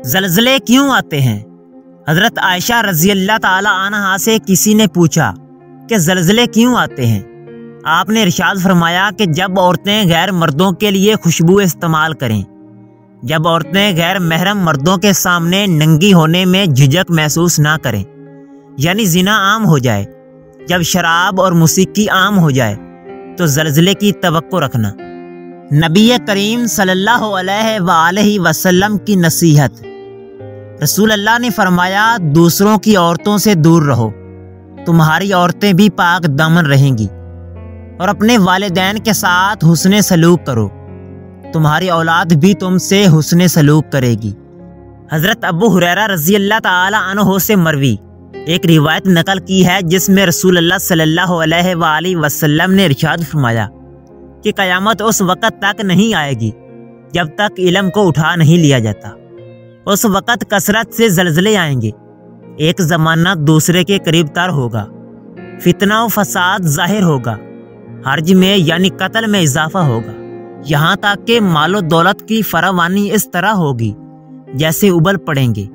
زلزلے کیوں آتے ہیں؟ حضرت عائشہ رضی اللہ تعالی عنہا سے کسی نے پوچھا کہ زلزلے کیوں آتے ہیں؟ آپ نے ارشاد فرمایا کہ جب عورتیں غیر مردوں کے لیے خوشبو استعمال کریں، جب عورتیں غیر محرم مردوں کے سامنے ننگی ہونے میں جھجک محسوس نہ کریں، یعنی زنا عام ہو جائے، جب شراب اور موسیقی عام ہو جائے تو زلزلے کی توقع رکھنا۔ نبی کریم صلی اللہ علیہ وآلہ وسلم کی نصیحت۔ رسول اللہ نے فرمایا، دوسروں کی عورتوں سے دور رہو، تمہاری عورتیں بھی پاک دامن رہیں گی، اور اپنے والدین کے ساتھ حسن سلوک کرو، تمہاری اولاد بھی تم سے حسن سلوک کرے گی۔ حضرت ابو ہریرہ رضی اللہ تعالی عنہ سے مروی ایک روایت نقل کی ہے جس میں رسول اللہ صلی اللہ علیہ وآلہ وسلم نے ارشاد فرمایا کہ قیامت اس وقت تک نہیں آئے گی جب تک علم کو اٹھا نہیں لیا جاتا۔ اس وقت کثرت سے زلزلے آئیں گے، ایک زمانہ دوسرے کے قریب تر ہوگا، فتنہ و فساد ظاہر ہوگا، حرج میں یعنی قتل میں اضافہ ہوگا، یہاں تک کہ مال و دولت کی فراوانی اس طرح ہوگی جیسے ابل پڑیں گے۔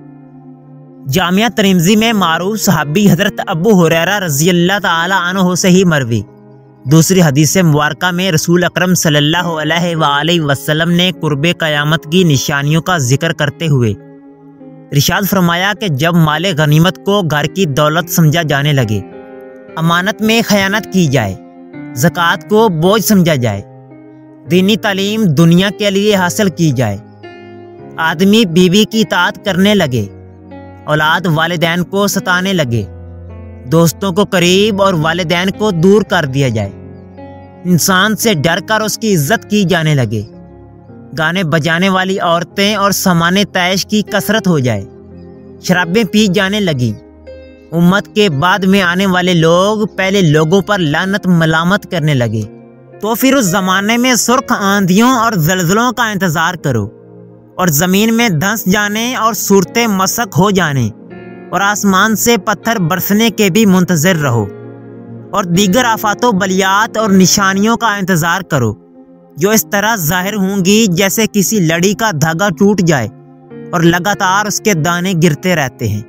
جامعہ ترمذی میں معروف صحابی حضرت ابو ہریرہ رضی اللہ تعالی عنہ سے ہی مروی دوسری حدیث مبارکہ میں رسول اکرم صلی اللہ علیہ وآلہ وسلم نے قرب قیامت کی نشانیوں کا ذکر کرتے ہوئے ارشاد فرمایا کہ جب مال غنیمت کو گھر کی دولت سمجھا جانے لگے، امانت میں خیانت کی جائے، زکوٰۃ کو بوجھ سمجھا جائے، دینی تعلیم دنیا کے لیے حاصل کی جائے، آدمی بیوی کی اطاعت کرنے لگے، اولاد والدین کو ستانے لگے، دوستوں کو قریب اور والدین کو دور کر دیا جائے، انسان سے ڈر کر اس کی عزت کی جانے لگے، گانے بجانے والی عورتیں اور سامان طیش کی کثرت ہو جائے، شرابیں پی جانے لگیں، امت کے بعد میں آنے والے لوگ پہلے لوگوں پر لعنت ملامت کرنے لگے، تو پھر اس زمانے میں سرخ آندھیوں اور زلزلوں کا انتظار کرو، اور زمین میں دھنس جانے اور صورتیں مسخ ہو جانے اور آسمان سے پتھر برسنے کے بھی منتظر رہو، اور دیگر آفات و بلیات اور نشانیوں کا انتظار کرو جو اس طرح ظاہر ہوں گی جیسے کسی لڑی کا دھاگا ٹوٹ جائے اور لگاتار اس کے دانے گرتے رہتے ہیں۔